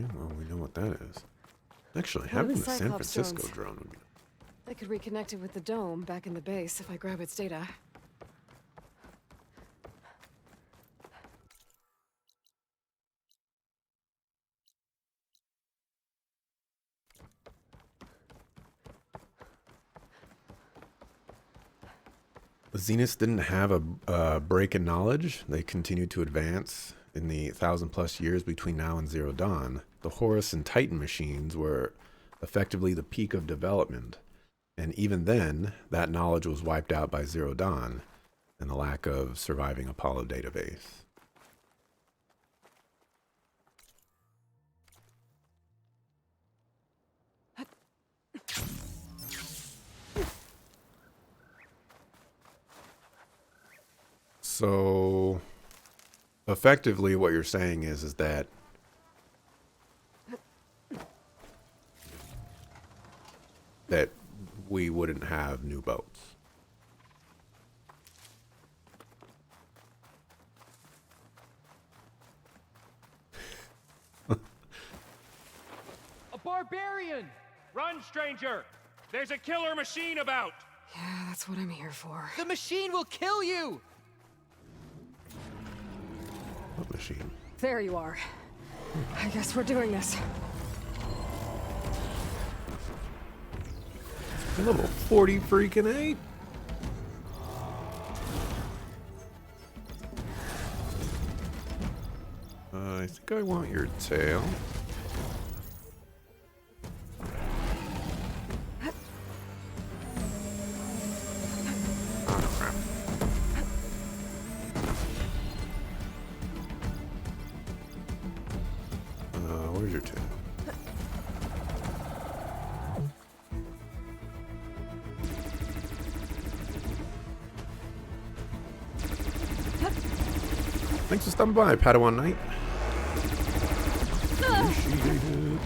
Okay, well, we know what that is. Actually, One of having the the San Cyclops Francisco drones. drone would be... I could reconnect it with the dome back in the base if I grab its data. The Zeniths didn't have a break in knowledge. They continued to advance in the 1,000+ years between now and Zero Dawn. The Horus and Titan machines were effectively the peak of development. And even then, that knowledge was wiped out by Zero Dawn and the lack of surviving Apollo database. So, effectively, what you're saying is that we wouldn't have new boats. A barbarian! Run, stranger! There's a killer machine about! Yeah, that's what I'm here for. The machine will kill you! What machine? There you are. I guess we're doing this. Level 40 freaking 8. I think I want your tail. Oh, crap. Where's your tail? Thanks for stopping by, Padawan Knight. Appreciate it.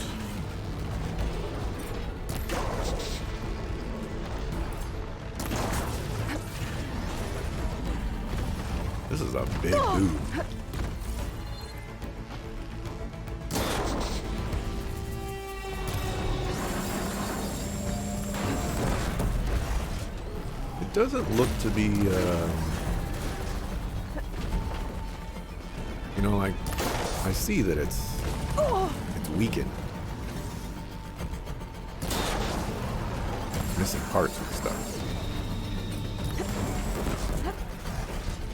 This is a big dude. It doesn't look to be, you know, like, I see that it's weakened. Missing parts and stuff.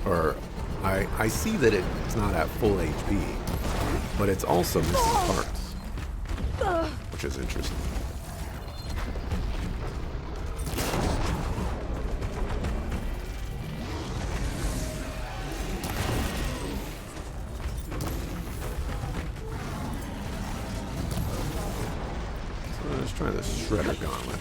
Or, I see that it's not at full HP, but it's also missing parts, which is interesting. Let's try the Shredder Gauntlet.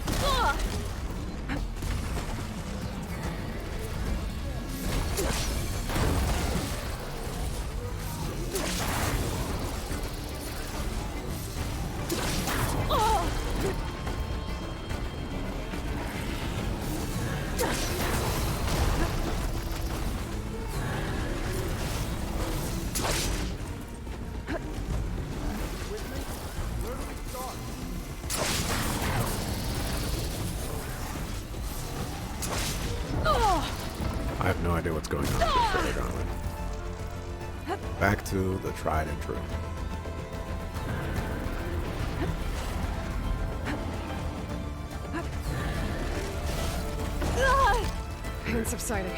I have no idea what's going on with the Shredder Gauntlet. Back to the tried and true. Pain subsiding.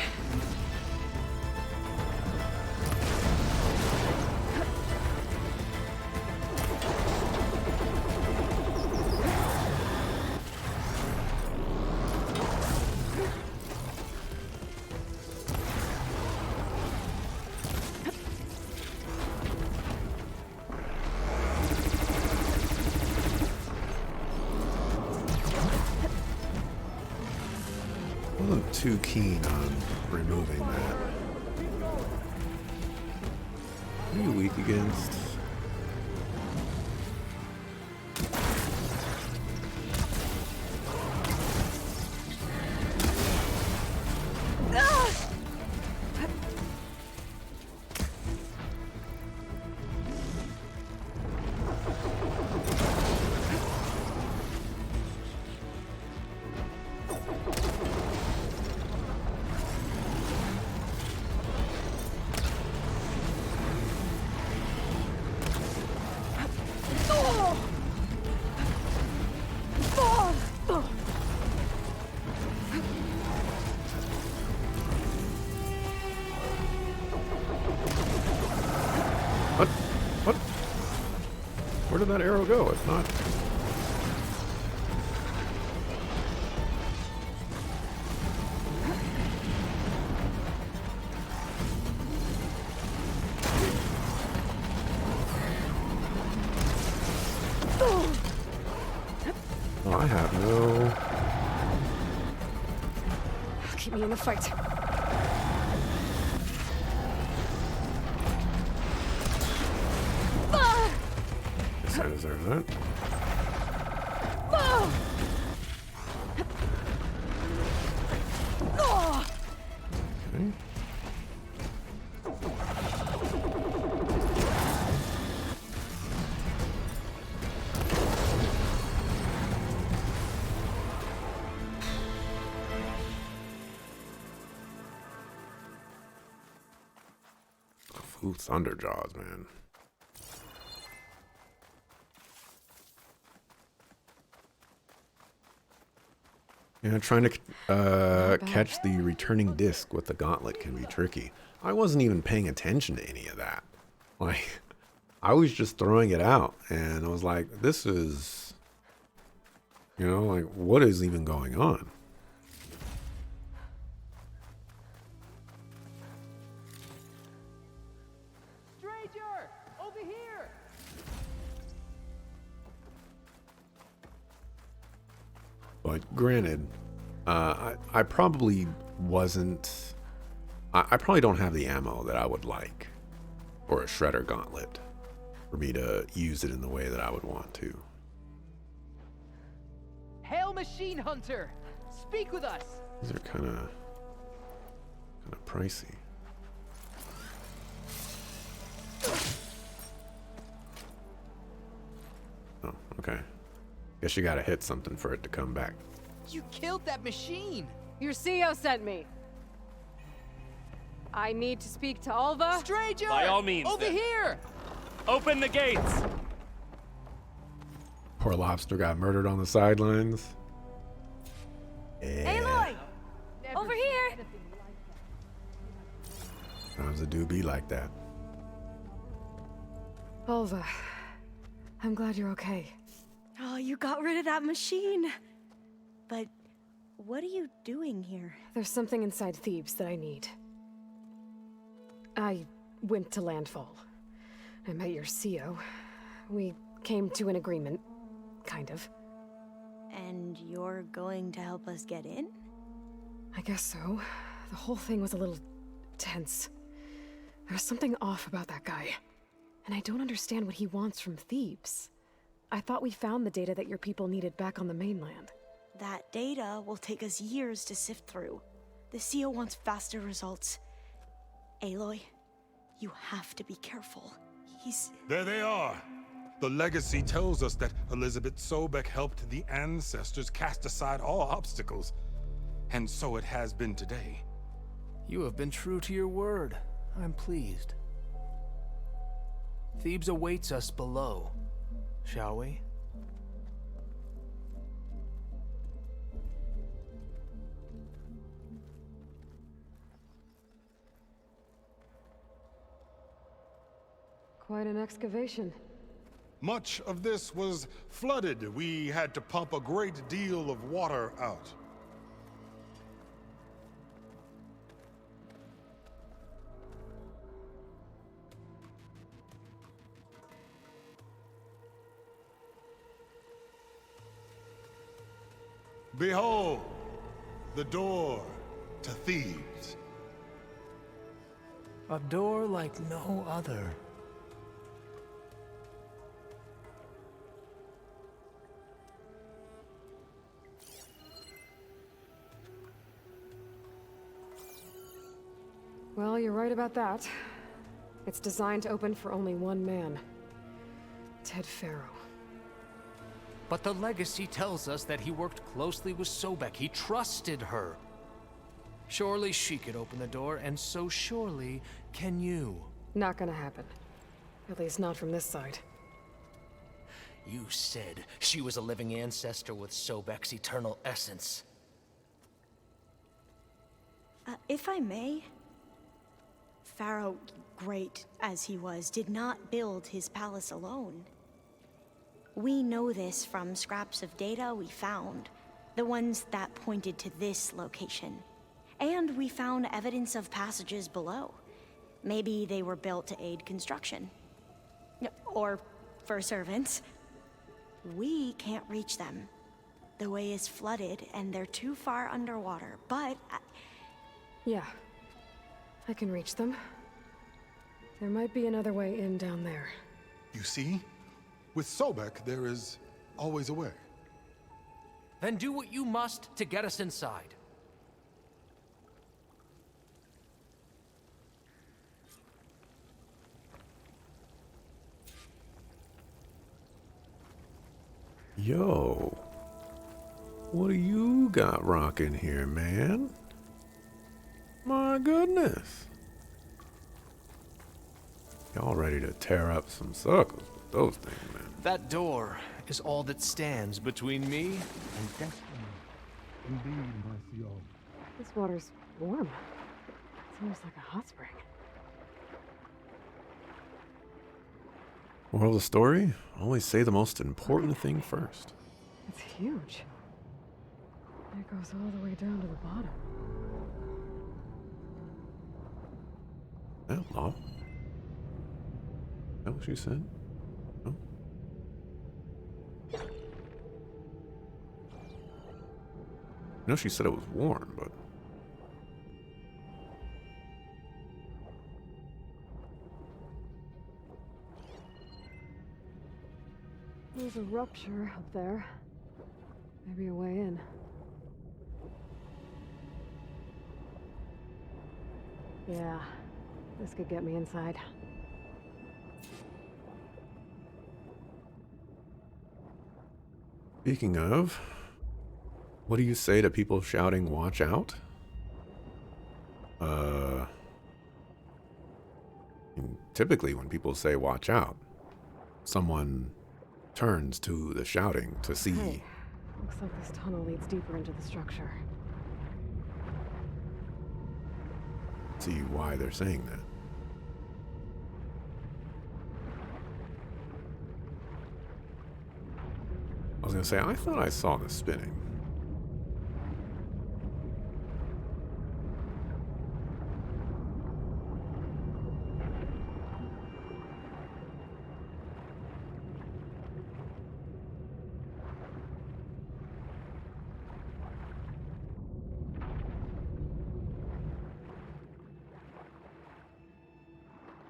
I wasn't too keen on removing that. What are you weak against? What? What? Where did that arrow go? It's not... Oh, I have no... Keep me in the fight. Guess I deserve that. Okay. Ooh, Thunderjaws, man. Yeah, trying to catch the returning disc with the gauntlet can be tricky. I wasn't even paying attention to any of that. Like, I was just throwing it out, and I was like, this is... You know, like, what is even going on? Stranger! Over here! But granted, I probably wasn't... I probably don't have the ammo that I would like. Or a shredder gauntlet. For me to use it in the way that I would want to. Hail Machine Hunter! Speak with us! These are kind of pricey. Oh, okay. Guess you gotta hit something for it to come back. You killed that machine! Your CEO sent me. I need to speak to Alva. Stranger! By all means, Over then. here! Open the gates! Poor Lobster got murdered on the sidelines. Yeah. Aloy! Over here! Sometimes it do be like that. Alva, I'm glad you're okay. Oh, you got rid of that machine. But what are you doing here? There's something inside Thebes that I need. I went to Landfall. I met your CEO. We came to an agreement, kind of. And you're going to help us get in? I guess so. The whole thing was a little tense. There was something off about that guy. And I don't understand what he wants from Thebes. I thought we found the data that your people needed back on the mainland. That data will take us years to sift through. The CEO wants faster results. Aloy, you have to be careful. There they are. The legacy tells us that Elizabeth Sobek helped the ancestors cast aside all obstacles. And so it has been today. You have been true to your word. I'm pleased. Thebes awaits us below. Shall we? Quite an excavation. Much of this was flooded. We had to pump a great deal of water out. Behold, the door to Thebes. A door like no other. Well, you're right about that. It's designed to open for only one man. Ted Faro. But the legacy tells us that he worked closely with Sobek. He trusted her. Surely she could open the door, and so surely can you. Not gonna happen. At least not from this side. You said she was a living ancestor with Sobek's eternal essence. If I may, Pharaoh, great as he was, did not build his palace alone. We know this from scraps of data we found, the ones that pointed to this location. And we found evidence of passages below. Maybe they were built to aid construction. Or for servants. We can't reach them. The way is flooded and they're too far underwater, but... Yeah. I can reach them. There might be another way in down there. You see? With Sobek, there is always a way. Then do what you must to get us inside. Yo, what do you got rocking here, man? My goodness. Y'all ready to tear up some circles with those things, man. That door is all that stands between me and destiny. Indeed, Marcio. This water's warm. It's almost like a hot spring. Moral of the story? Always say the most important thing first. It's huge. It goes all the way down to the bottom. Outlaw? Is that what she said? No? No, she said it was warm, but... There's a rupture up there. Maybe a way in. Yeah, this could get me inside. Speaking of, what do you say to people shouting, "Watch out"? Typically when people say "watch out," someone turns to the shouting to see. Hey, looks like this tunnel leads deeper into the structure. See why they're saying that. I was gonna say, I thought I saw this spinning.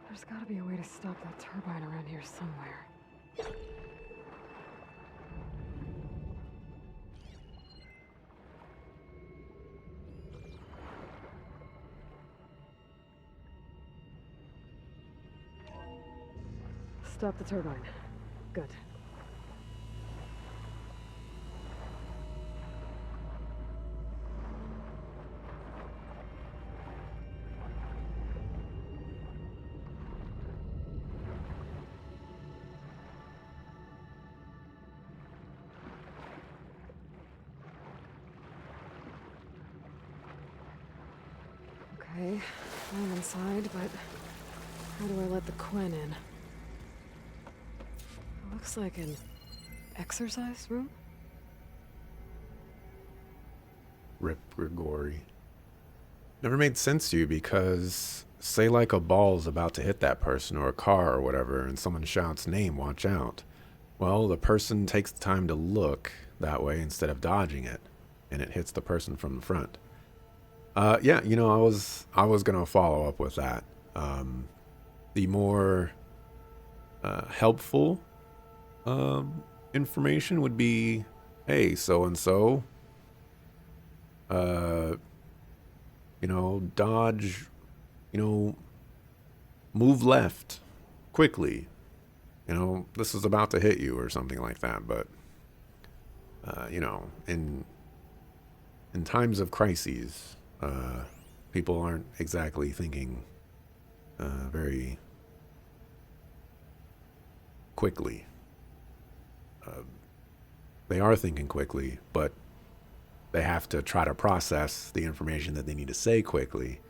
There's gotta be a way to stop that turbine around here somewhere. Stop the turbine. Good. Okay, I'm inside, but how do I let the Quen in? It looks like an exercise room? Rip Grigori. Never made sense to you because, say like a ball's about to hit that person or a car or whatever, and someone shouts name, watch out. Well, the person takes the time to look that way instead of dodging it, and it hits the person from the front. Yeah, you know, I was gonna follow up with that. The more helpful information would be, hey, so and so, you know, dodge, you know, move left quickly. You know, this is about to hit you or something like that. But you know, in times of crises, people aren't exactly thinking very quickly. They are thinking quickly, but they have to try to process the information that they need to say quickly.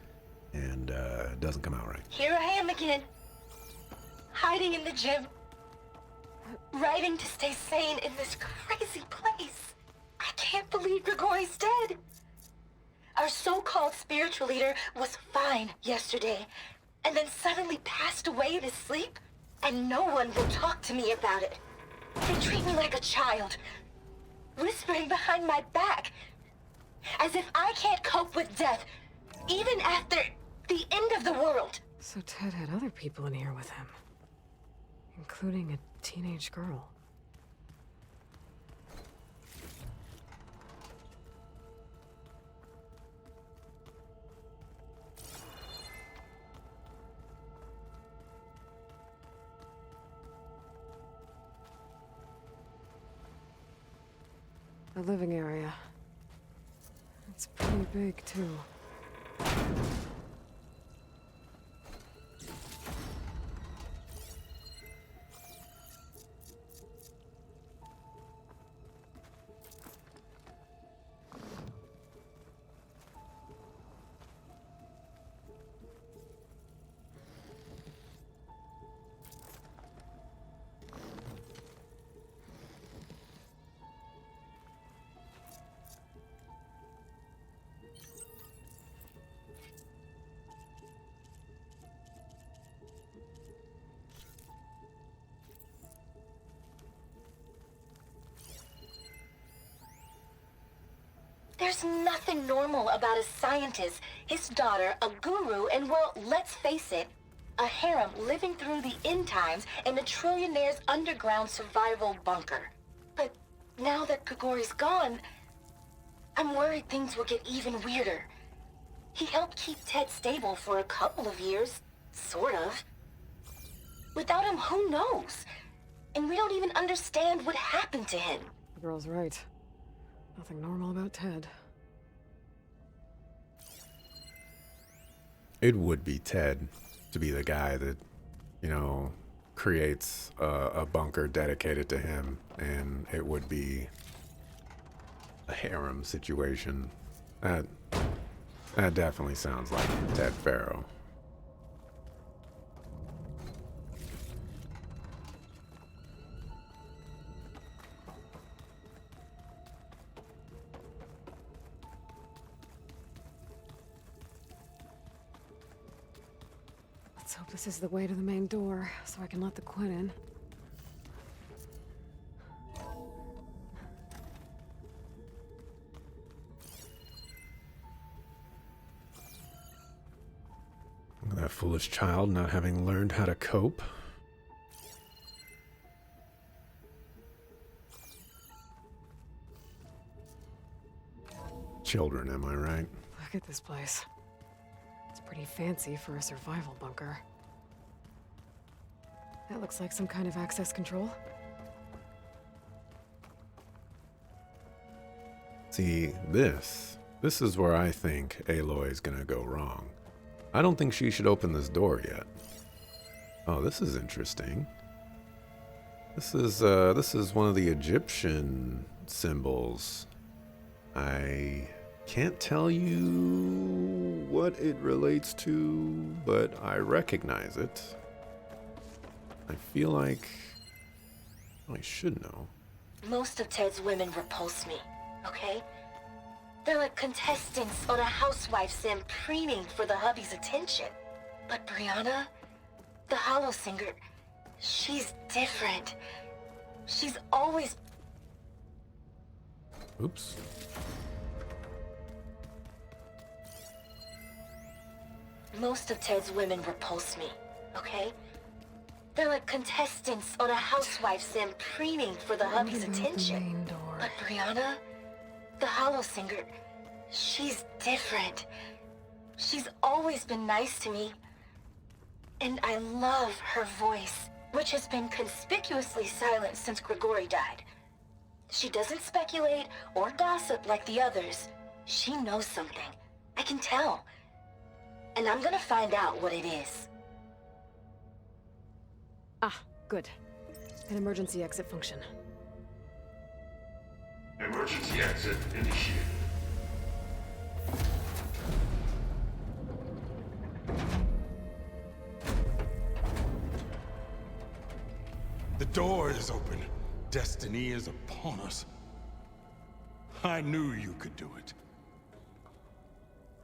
and it doesn't come out right. Here I am again. Hiding in the gym. Writing to stay sane in this crazy place. I can't believe Grigori's dead. Our so-called spiritual leader was fine yesterday, and then suddenly passed away in his sleep, and no one will talk to me about it. They treat me like a child, whispering behind my back, as if I can't cope with death, even after the end of the world. So Ted had other people in here with him, including a teenage girl. The living area. It's pretty big, too. There's nothing normal about a scientist, his daughter, a guru, and well, let's face it, a harem living through the end times in a trillionaire's underground survival bunker. But now that Grigori's gone, I'm worried things will get even weirder. He helped keep Ted stable for a couple of years, sort of. Without him, who knows? And we don't even understand what happened to him. The girl's right. Nothing normal about Ted. It would be Ted to be the guy that, creates a bunker dedicated to him, and it would be a harem situation. That definitely sounds like Ted Faro. Let's hope this is the way to the main door, so I can let the Quinn in. That foolish child not having learned how to cope. Children, am I right? Look at this place. It's pretty fancy for a survival bunker. That looks like some kind of access control. See, this is where I think Aloy's gonna go wrong. I don't think she should open this door yet. Oh, this is interesting. This is one of the Egyptian symbols. I can't tell you what it relates to, but I recognize it. I feel like I should know. Most of Ted's women repulse me, okay? They're like contestants on a housewife sim preening for the hubby's attention. But Brianna, the Hollow Singer, she's different. She's always... Oops. Most of Ted's women repulse me, okay? They're like contestants on a housewife sim preening for the hubby's attention. Main door. But Brianna, the Hollow Singer, she's different. She's always been nice to me. And I love her voice, which has been conspicuously silent since Grigori died. She doesn't speculate or gossip like the others. She knows something. I can tell. And I'm gonna find out what it is. Ah, good. An emergency exit function. Emergency exit initiated. The door is open. Destiny is upon us. I knew you could do it.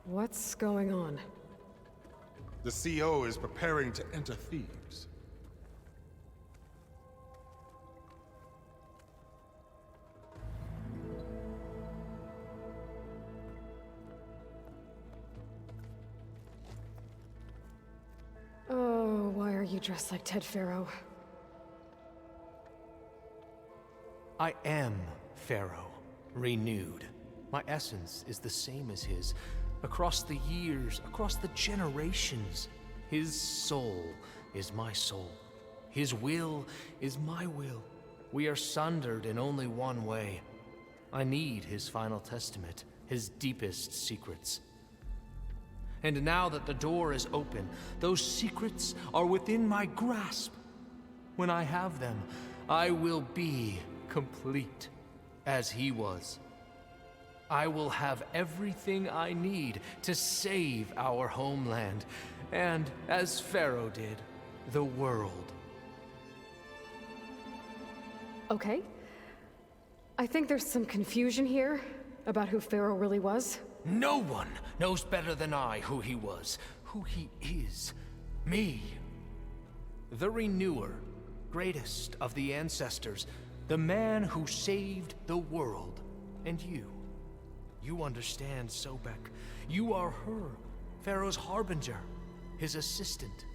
What's going on? The CO is preparing to enter Thebes. Oh, why are you dressed like Ted Faro? I am Pharaoh, renewed. My essence is the same as his. Across the years, across the generations, his soul is my soul. His will is my will. We are sundered in only one way. I need his final testament, his deepest secrets. And now that the door is open, those secrets are within my grasp. When I have them, I will be complete, as he was. I will have everything I need to save our homeland, and, as Pharaoh did, the world. Okay. I think there's some confusion here about who Pharaoh really was. No one knows better than I who he was, who he is. Me. The Renewer, greatest of the ancestors, the man who saved the world. And you. You understand, Sobek. You are her, Pharaoh's harbinger, his assistant.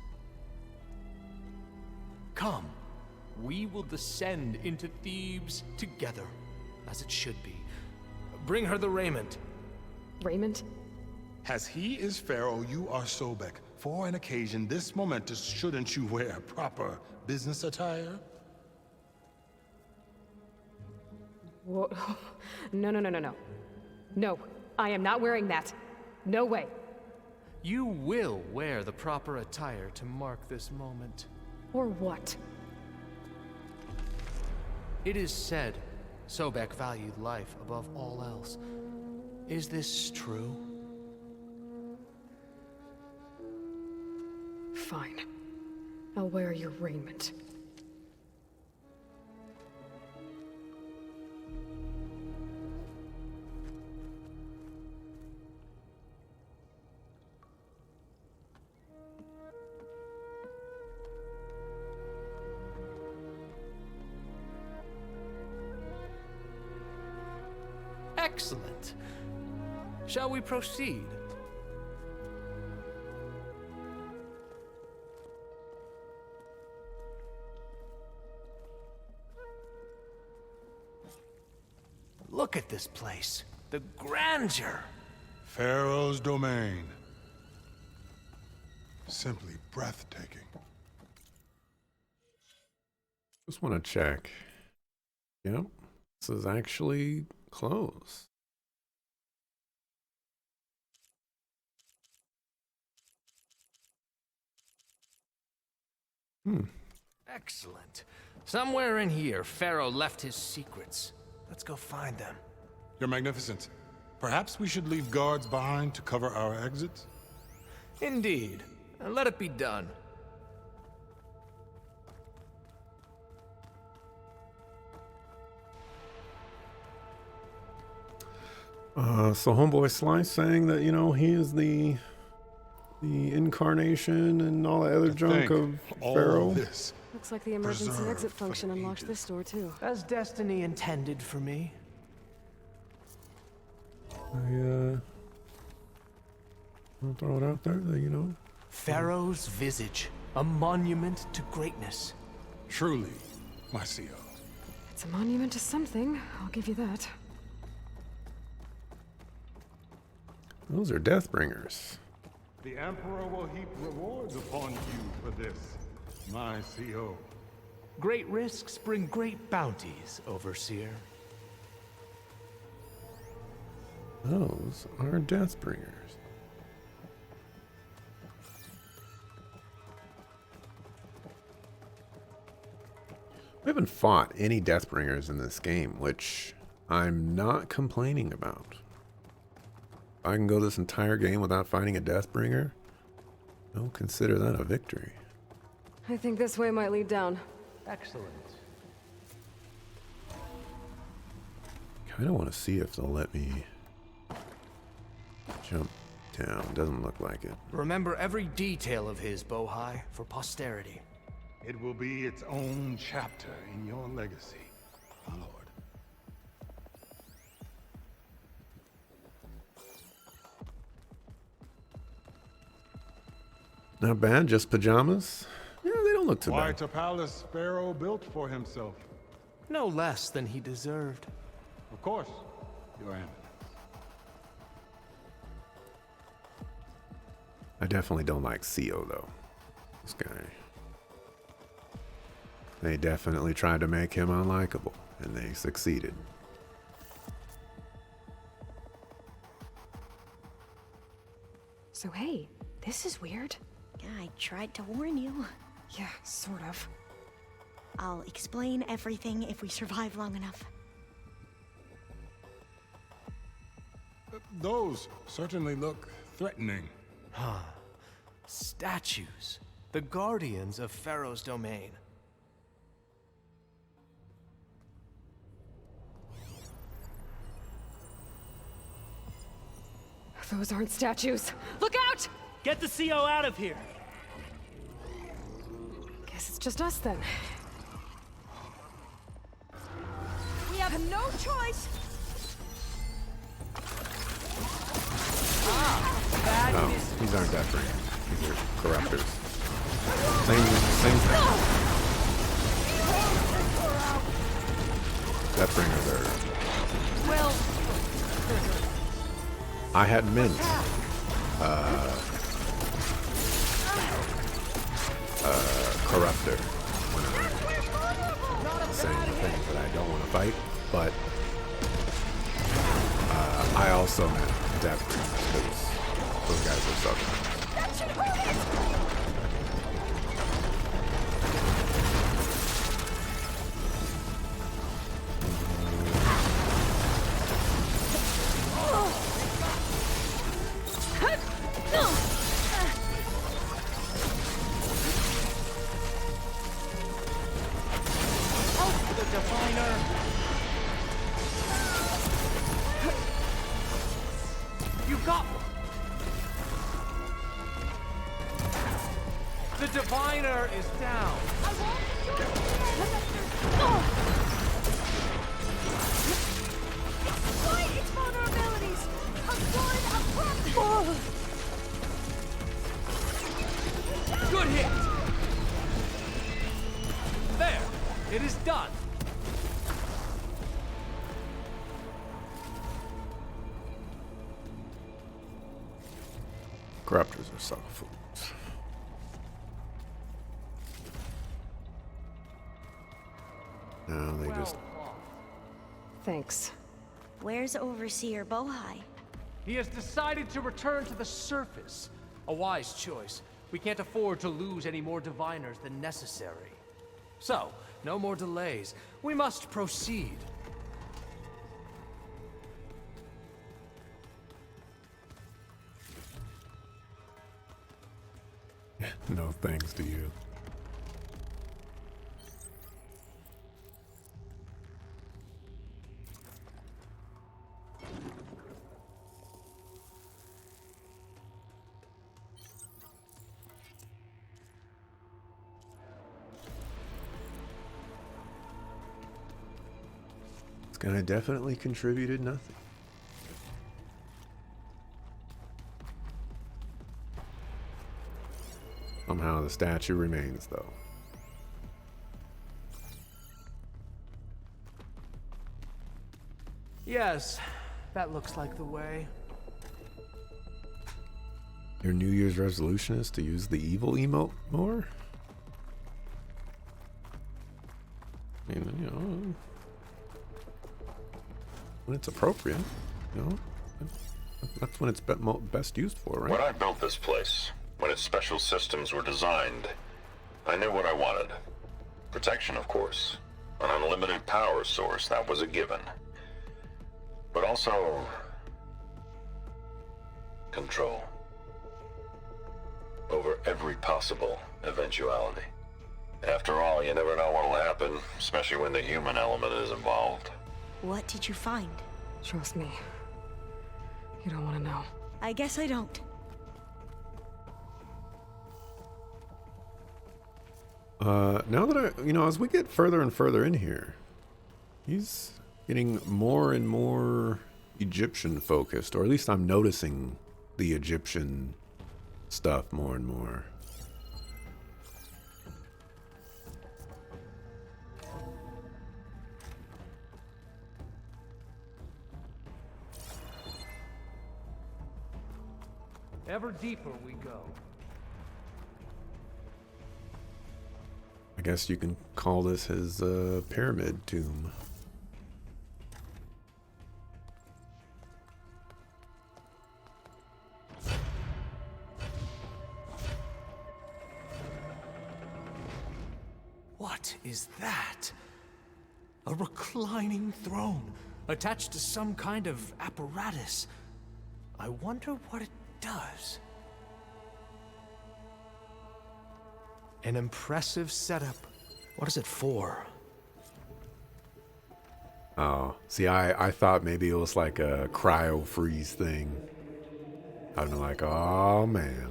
Come, we will descend into Thebes together, as it should be. Bring her the raiment. Raymond? As he is Pharaoh, you are Sobek. For an occasion this momentous, shouldn't you wear proper business attire? Whoa. No. No, I am not wearing that. No way. You will wear the proper attire to mark this moment. Or what? It is said Sobek valued life above all else. Is this true? Fine. I'll wear your raiment. Excellent. Shall we proceed? Look at this place. The grandeur. Pharaoh's domain. Simply breathtaking. Just want to check. Yep, this is actually close. Excellent. Somewhere in here, Pharaoh left his secrets. Let's go find them. Your Magnificence, perhaps we should leave guards behind to cover our exits? Indeed. Let it be done. So homeboy Slice saying that, you know, he is the incarnation and all that other junk of all Pharaoh. This Looks like the emergency preserved exit for function the unlocked ages. this door, too. As destiny intended for me. I'll throw it out there that, you know. Pharaoh's visage, a monument to greatness. truly, my CO. It's a monument to something, I'll give you that. Those are Deathbringers. The Emperor will heap rewards upon you for this, my CO. Great risks bring great bounties, Overseer. Those are Deathbringers. We haven't fought any Deathbringers in this game, which I'm not complaining about. If I can go this entire game without fighting a Deathbringer, don't consider that a victory. I think this way might lead down. Excellent. Kind of want to see if they'll let me jump down. Doesn't look like it. Remember every detail of his, Bohai, for posterity. It will be its own chapter in your legacy, my lord. Not bad, just pajamas. Yeah, they don't look too bad. Quite a palace Pharaoh built for himself. No less than he deserved. Of course, Your Eminence. I definitely don't like Seo though. This guy. They definitely tried to make him unlikable, and they succeeded. So hey, this is weird. Yeah, I tried to warn you. Yeah, sort of. I'll explain everything if we survive long enough. Those certainly look threatening. Statues. The guardians of Pharaoh's domain. Those aren't statues. Look out! Get the CO out of here! Guess it's just us then. We have no choice! Oh, these aren't Death Bringers. These are corruptors. Same thing. Death Bringers are... Well, I had meant corruptor when I'm saying the things that I don't want to fight, but I also meant Death Bringers because those guys are suffering. You got one. The diviner is down. Exploit its vulnerabilities! Avoid a Good hit. There. It is done. Corruptors are soft foods. Now they just... Thanks. Where's Overseer Bohai? He has decided to return to the surface. A wise choice. We can't afford to lose any more diviners than necessary. So, no more delays. We must proceed. No thanks to you. This guy definitely contributed nothing. Somehow the statue remains, though. Yes, that looks like the way. Your New Year's resolution is to use the evil emote more? I mean, you know, when it's appropriate, you know, that's when it's best used for, right? When I built this place, when its special systems were designed, I knew what I wanted. Protection, of course. An unlimited power source, that was a given. But also... control. Over every possible eventuality. After all, you never know what'll happen, especially when the human element is involved. What did you find? Trust me. You don't want to know. I guess I don't. Now that as we get further and further in here, he's getting more and more Egyptian focused, or at least I'm noticing the Egyptian stuff more and more. Ever deeper we go. I guess you can call this his pyramid tomb. What is that? A reclining throne, attached to some kind of apparatus. I wonder what it does. An impressive setup. What is it for? Oh, see, I thought maybe it was like a cryo freeze thing. I've been like, oh man.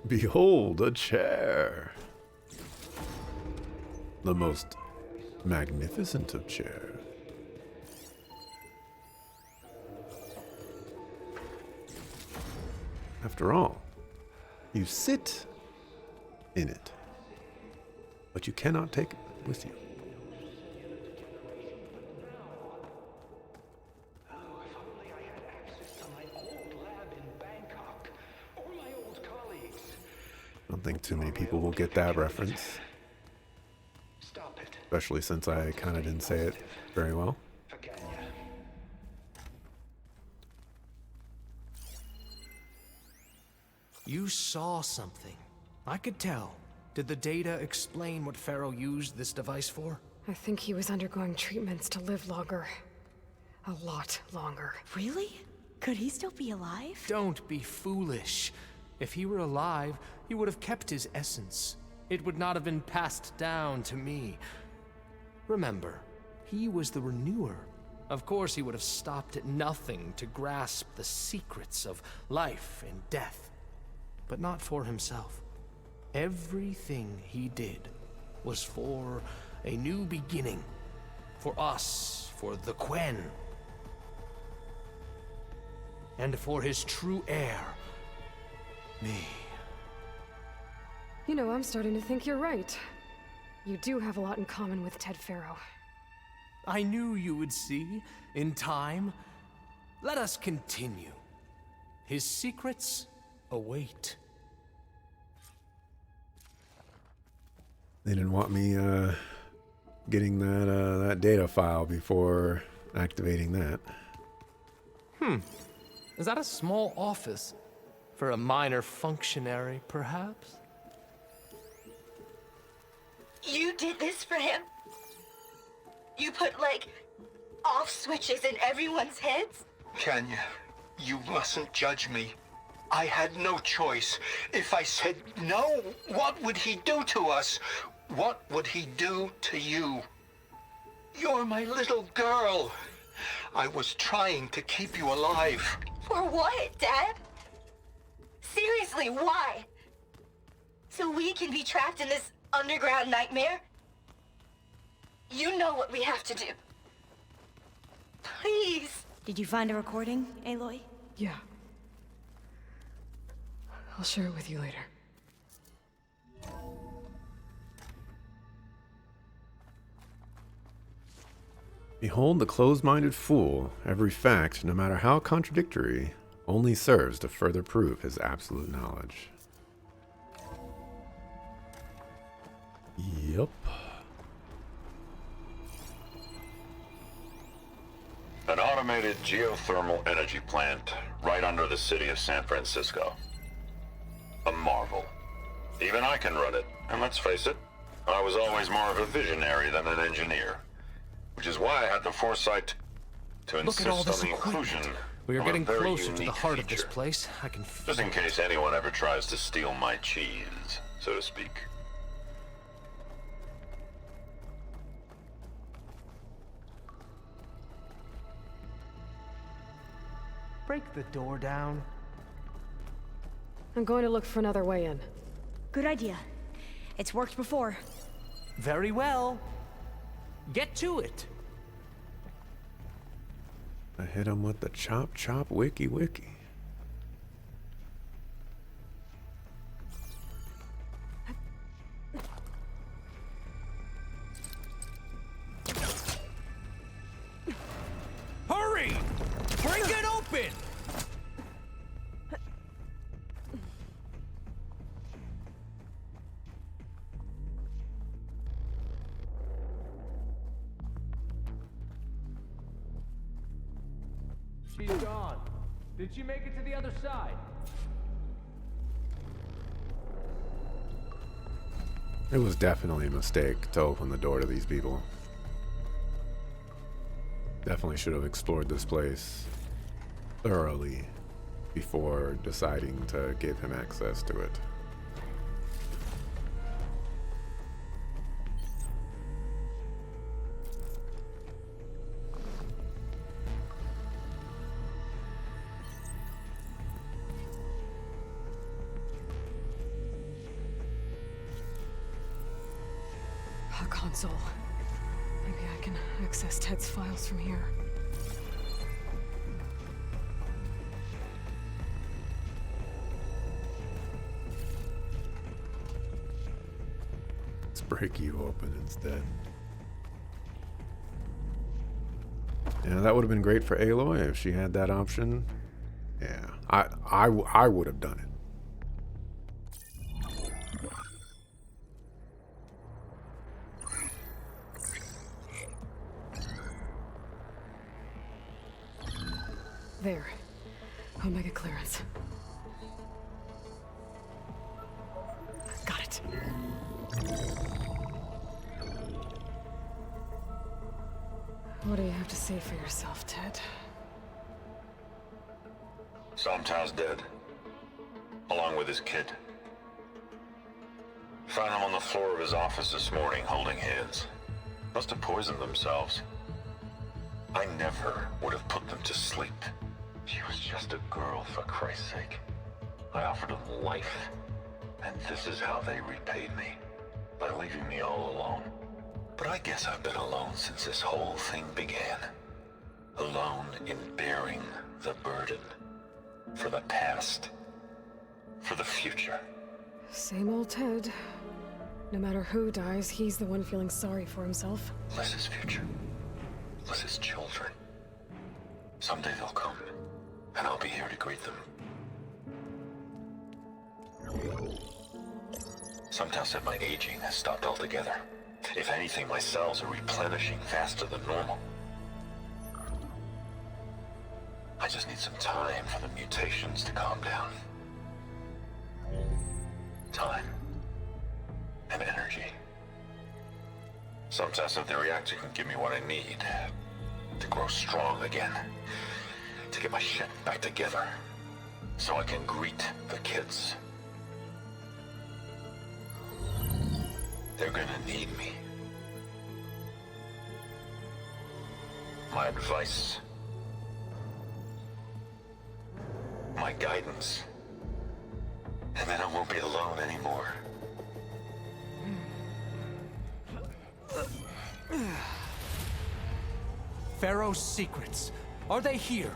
Behold, a chair. The most magnificent of chairs. After all, you sit in it, but you cannot take it with you. I don't think too many people will get that reference. Especially since I kind of didn't say it very well. You saw something. I could tell. Did the data explain what Pharaoh used this device for? I think he was undergoing treatments to live longer. A lot longer. Really? Could he still be alive? Don't be foolish. If he were alive, he would have kept his essence. It would not have been passed down to me. Remember, he was the renewer. Of course, he would have stopped at nothing to grasp the secrets of life and death. But not for himself. Everything he did was for a new beginning. For us, for the Quen. And for his true heir, me. You know, I'm starting to think you're right. You do have a lot in common with Ted Pharaoh. I knew you would see, in time. Let us continue. His secrets await. They didn't want me getting that data file before activating that. Is that a small office? For a minor functionary, perhaps? You did this for him? You put, like, off switches in everyone's heads? Kenya, you mustn't judge me. I had no choice. If I said no, what would he do to us? What would he do to you? You're my little girl. I was trying to keep you alive. For what, Dad? Seriously, why? So we can be trapped in this underground nightmare? You know what we have to do. Please. Did you find a recording, Aloy? Yeah. I'll share it with you later. Behold the closed-minded fool. Every fact, no matter how contradictory, only serves to further prove his absolute knowledge. Yup. An automated geothermal energy plant right under the city of San Francisco. A marvel. Even I can run it, and let's face it, I was always more of a visionary than an engineer. Which is why I had the foresight to Look at all insist this on the equipment. inclusion We are of a getting very closer to the unique heart of this feature. place. I can feel Just in case anyone ever tries to steal my cheese. so to speak. Break the door down. I'm going to look for another way in. Good idea. It's worked before. Very well. Get to it. I hit him with the chop chop wiki wiki. Hurry! Break it open! She's gone. Did she make it to the other side? It was definitely a mistake to open the door to these people. Definitely should have explored this place thoroughly before deciding to give him access to it. A console. Maybe I can access Ted's files from here. Let's break you open instead. Yeah, that would have been great for Aloy if she had that option. Yeah, I would have done it. There. Omega clearance. Got it. What do you have to say for yourself, Ted? Somtow's dead. Along with his kid. Found him on the floor of his office this morning, holding hands. Must have poisoned themselves. I never would have put them to sleep. She was just a girl, for Christ's sake. I offered them life, and this is how they repaid me. By leaving me all alone. But I guess I've been alone since this whole thing began. Alone in bearing the burden. For the past. For the future. Same old Ted. No matter who dies, he's the one feeling sorry for himself. Liz's future. Liz's children. Someday they'll come, and I'll be here to greet them. Sometimes said my aging has stopped altogether. If anything, my cells are replenishing faster than normal. I just need some time for the mutations to calm down. Time. And energy. Sometimes said the reactor can give me what I need. To grow strong again. To get my shit back together. So I can greet the kids. They're gonna need me. My advice. My guidance. And then I won't be alone anymore. Pharaoh's secrets. Are they here?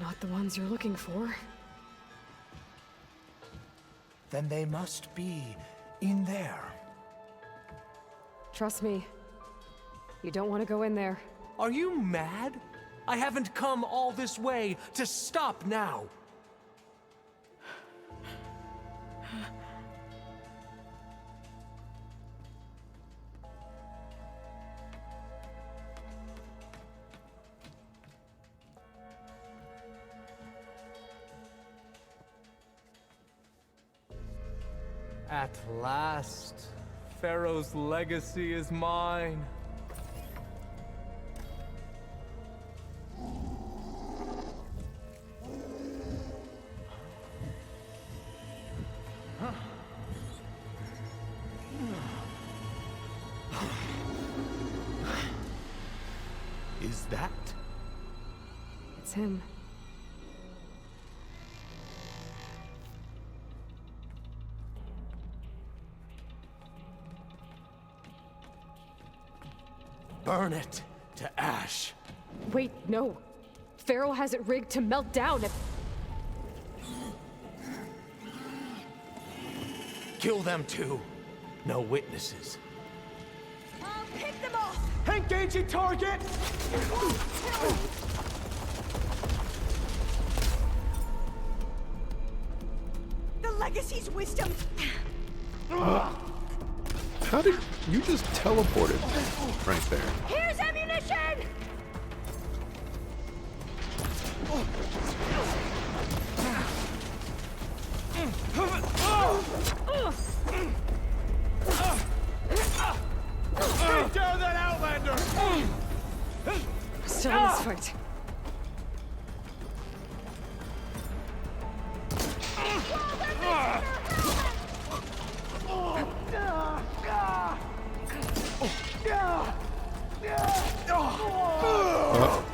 Not the ones you're looking for. Then they must be in there. Trust me. You don't want to go in there. Are you mad? I haven't come all this way to stop now. At last, Pharaoh's legacy is mine. Who's that? It's him. Burn it to ash. Wait, no. Pharaoh has it rigged to melt down if... Kill them too. No witnesses. I'll pick them off! Engaging target! The Legacy's wisdom! How did you just teleported right there? Here's ammunition! Take down that Outlander! Still in this fight.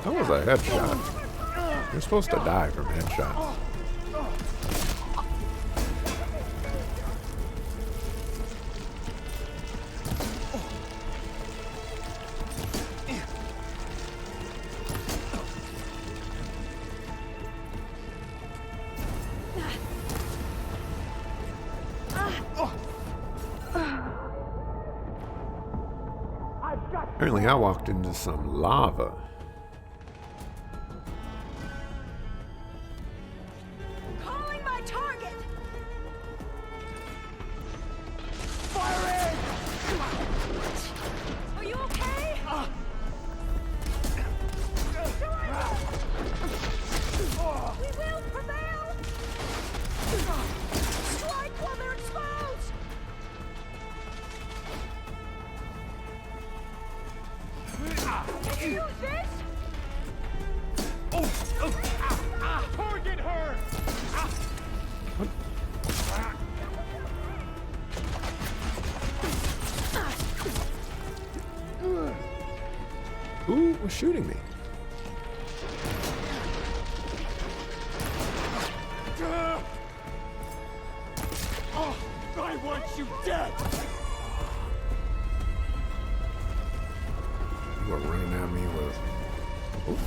That was a headshot. You're supposed to die from headshots. Apparently I walked into some lava. Calling my target! Are you okay? We will prevail! Strike while they're exposed! Can you use this? Target her! Who was shooting me? I want you dead! You were running at me with... Ooh.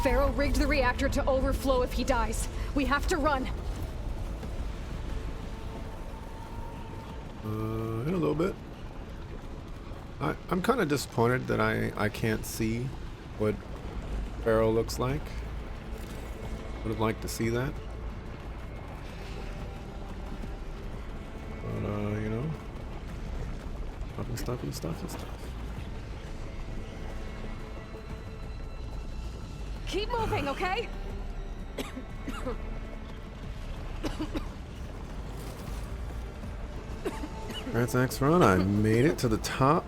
Pharaoh rigged the reactor to overflow if he dies. We have to run. In a little bit. I'm kind of disappointed that I can't see what Pharaoh looks like. Would have liked to see that. But, you know. Stuff and stuff. Keep moving, okay? Congrats, Axron. I made it to the top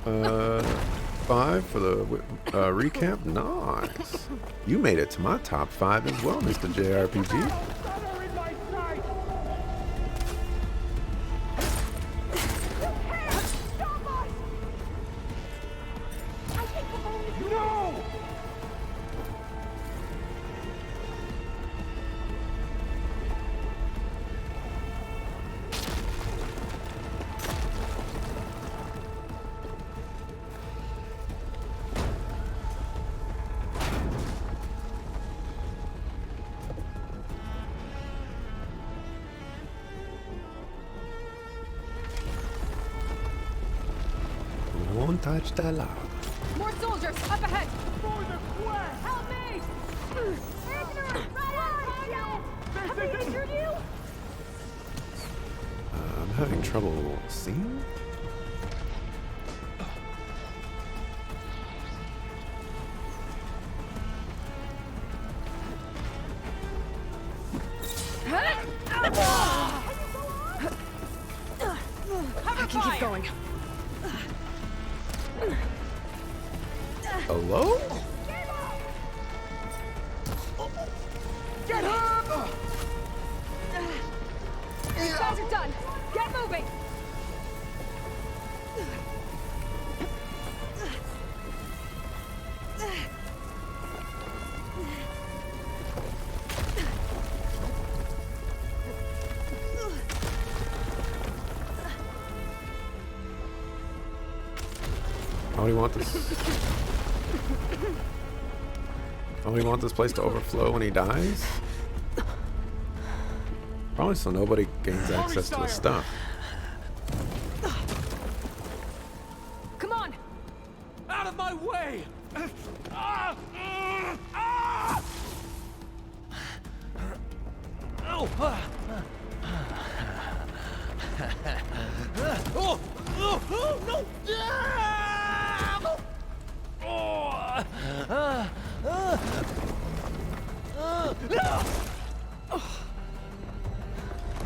5 for the recap. Nice. You made it to my top 5 as well, Mr. JRPG. Won't touch the lava. More soldiers up ahead. For the quest! Help me! Ignorant! Have they injured you? I'm having trouble seeing. I can keep going. Hello? Get her! These guys are done. Get moving. How do you want this? How do you want this place to overflow when he dies? Probably so nobody gains access to his stuff. Come on. Out of my way!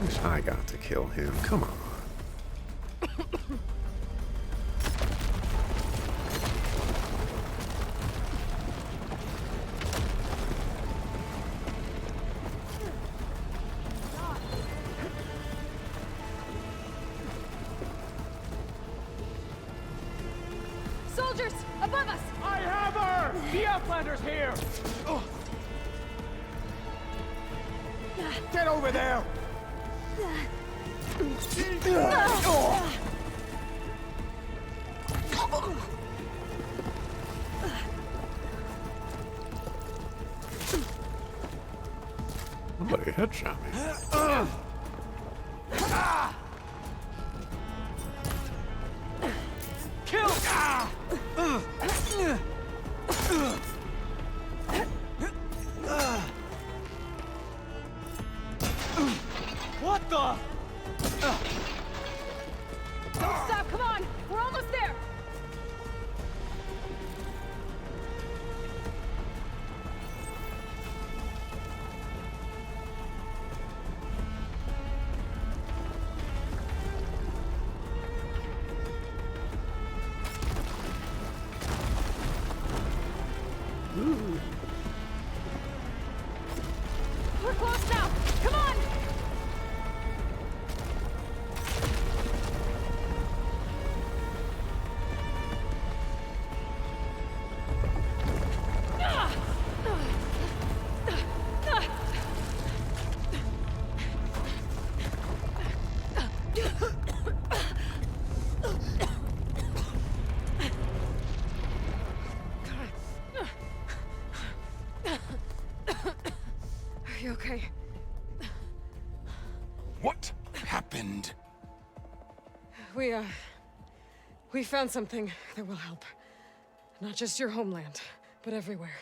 Wish I got to kill him. Come on. Soldiers, above us. I have her! The Outlander's here! Get over there! Somebody headshot me. Kill! What the? Don't stop. Come on. We're almost there. We're close now. Come on. Are you okay? What happened? We found something that will help. Not just your homeland, but everywhere.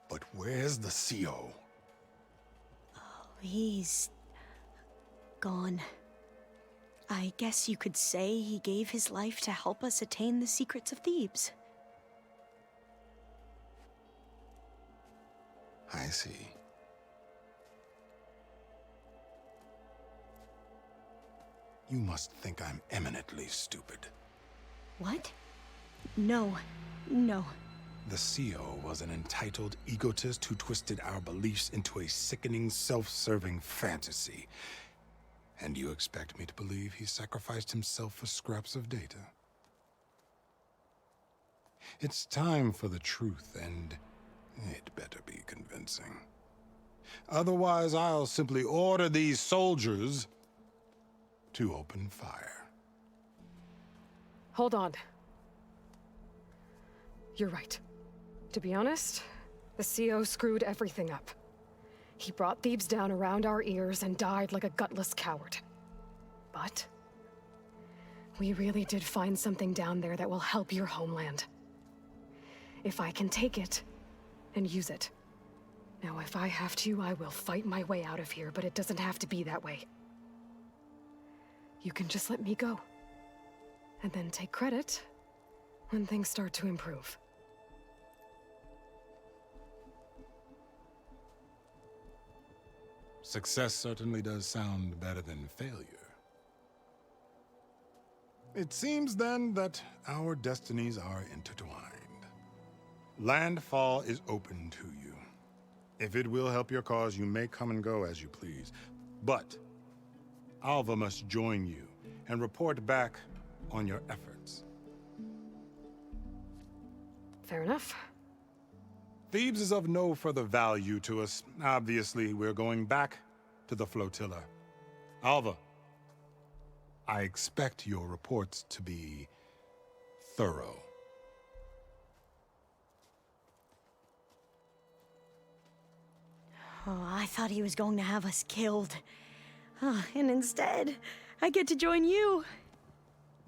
But where's the CO? He's gone. I guess you could say he gave his life to help us attain the secrets of Thebes. I see. You must think I'm eminently stupid. What? No. No. The CO was an entitled egotist who twisted our beliefs into a sickening, self-serving fantasy. And you expect me to believe he sacrificed himself for scraps of data? It's time for the truth, and it better be convincing. Otherwise, I'll simply order these soldiers to open fire. Hold on. You're right. To be honest, the CO screwed everything up. He brought Thebes down around our ears and died like a gutless coward. But we really did find something down there that will help your homeland. If I can take it and use it. Now, if I have to, I will fight my way out of here, but it doesn't have to be that way. You can just let me go. And then take credit when things start to improve. Success certainly does sound better than failure. It seems then that our destinies are intertwined. Landfall is open to you. If it will help your cause, you may come and go as you please. But Alva must join you and report back on your efforts. Fair enough. Thebes is of no further value to us. Obviously, we're going back to the flotilla. Alva, I expect your reports to be thorough. Oh, I thought he was going to have us killed. And instead, I get to join you.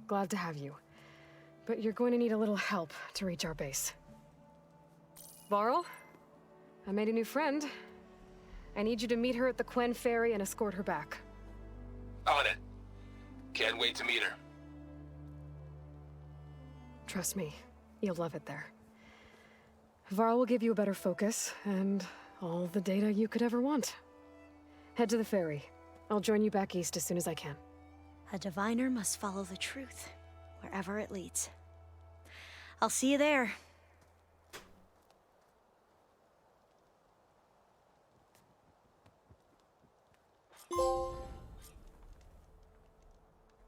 Glad to have you. But you're going to need a little help to reach our base. Varl, I made a new friend. I need you to meet her at the Quen Ferry and escort her back. On it. Can't wait to meet her. Trust me, you'll love it there. Varl will give you a better focus, and all the data you could ever want. Head to the ferry. I'll join you back east as soon as I can. A diviner must follow the truth, wherever it leads. I'll see you there.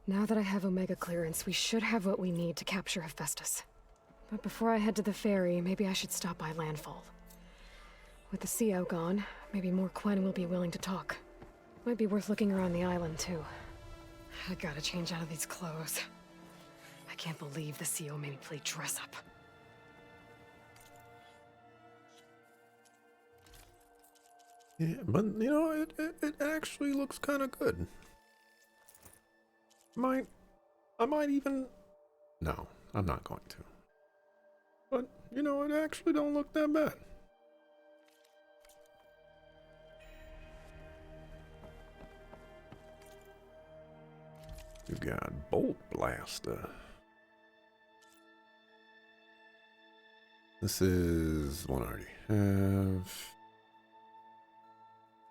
Now that I have Omega clearance, we should have what we need to capture Hephaestus. But before I head to the ferry, maybe I should stop by Landfall. With the CO gone, maybe more Quen will be willing to talk. Might be worth looking around the island, too. I gotta change out of these clothes. I can't believe the CO made me play dress up. Yeah, but you know, it actually looks kind of good. I might even... No, I'm not going to. But, you know, it actually don't look that bad. You got Bolt Blaster. This is one I already have.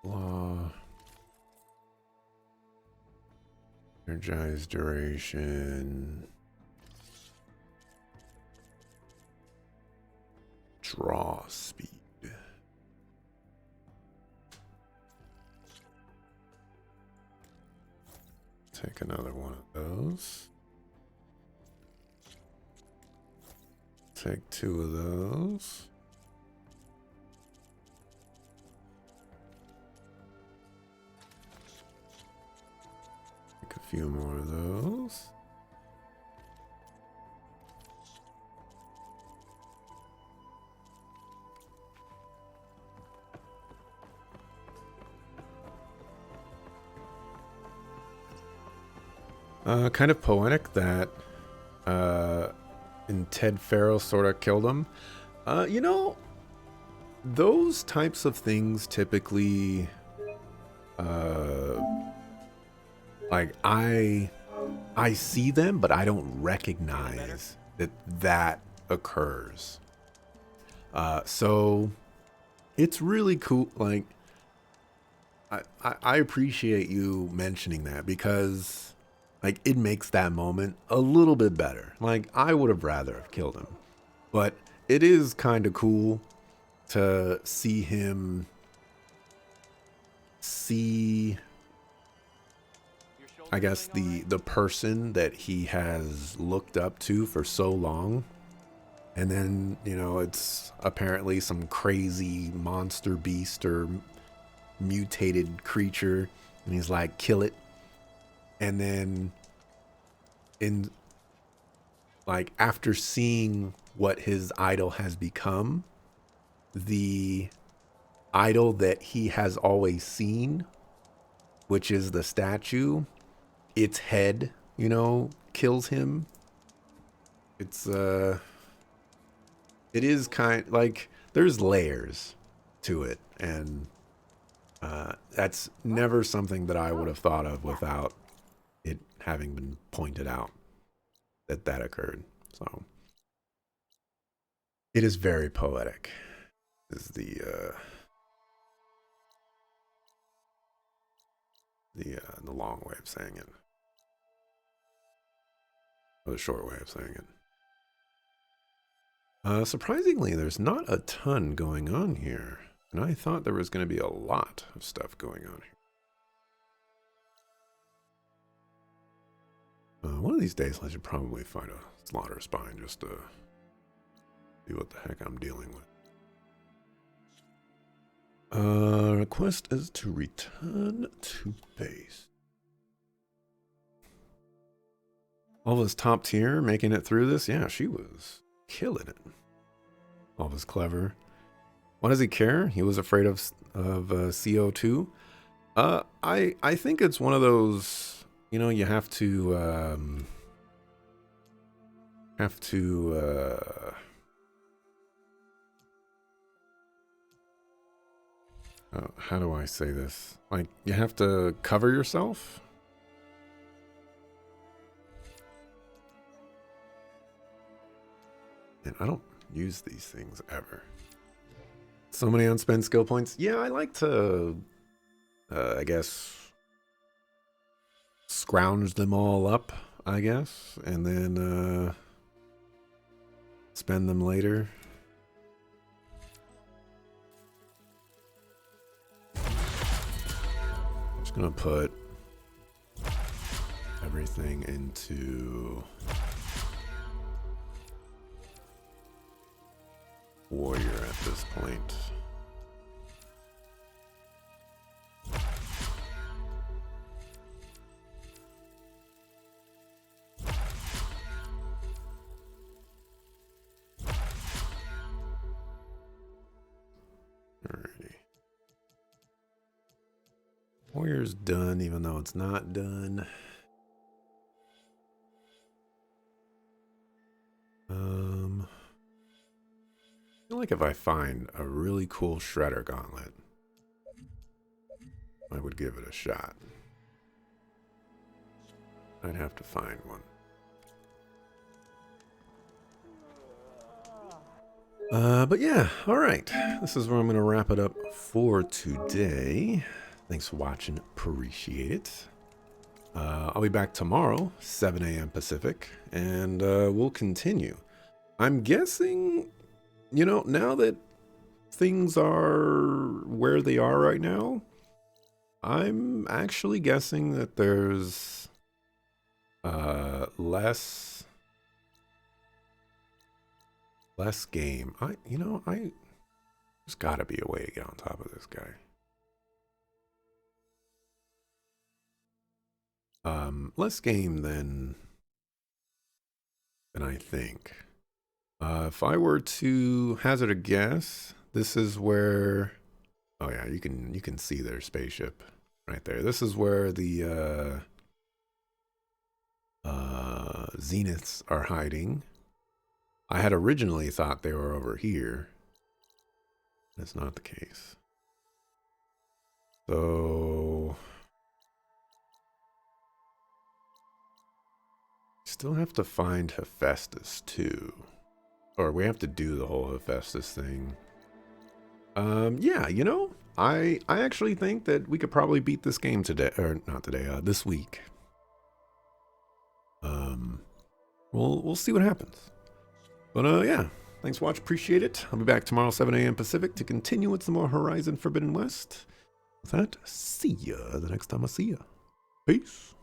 Law. Energize duration. Draw speed. Take another one of those. Take two of those. Take a few more of those. Kind of poetic that and Ted Farrell sort of killed him. You know, those types of things typically, like I see them, but I don't recognize that occurs. So it's really cool. Like I appreciate you mentioning that, because like it makes that moment a little bit better. Like I would have rather have killed him, but it is kind of cool to see him see, I guess, the person that he has looked up to for so long. And then, you know, it's apparently some crazy monster beast or mutated creature, and he's like, kill it. And then in like after seeing what his idol has become, the idol that he has always seen, which is the statue, its head, you know, kills him. It's it is kind like there's layers to it, and that's never something that I would have thought of without it having been pointed out that occurred. So it is very poetic, is the long way of saying it. a short way of saying it. Surprisingly, there's not a ton going on here. And I thought there was going to be a lot of stuff going on here. One of these days, I should probably fight a slaughter spine just to see what the heck I'm dealing with. Request is to return to base. Alva's top tier, making it through this. Yeah, she was killing it. Alva's clever. Why does he care? He was afraid of CO2. I think it's one of those, you know, you have to how do I say this? Like, you have to cover yourself. And I don't use these things ever. So many unspent skill points. Yeah, I like to, I guess, scrounge them all up, I guess, and then spend them later. I'm just gonna put everything into warrior at this point. Alrighty. Warrior's done, even though it's not done. I feel like if I find a really cool shredder gauntlet, I would give it a shot. I'd have to find one. But yeah, alright. This is where I'm going to wrap it up for today. Thanks for watching. Appreciate it. I'll be back tomorrow, 7 a.m. Pacific, and we'll continue. I'm guessing, you know, now that things are where they are right now, I'm actually guessing that there's less game. There's got to be a way to get on top of this guy. Less game than I think. If I were to hazard a guess, this is where, oh yeah, you can see their spaceship right there. This is where the Zeniths are hiding. I had originally thought they were over here. That's not the case. So still have to find Hephaestus too. Or we have to do the whole Hephaestus thing. Yeah, you know, I actually think that we could probably beat this game today, or not today, this week. We'll see what happens. But yeah, thanks for watching, appreciate it. I'll be back tomorrow, 7 a.m. Pacific, to continue with some more Horizon Forbidden West. With that, see ya the next time I see ya. Peace.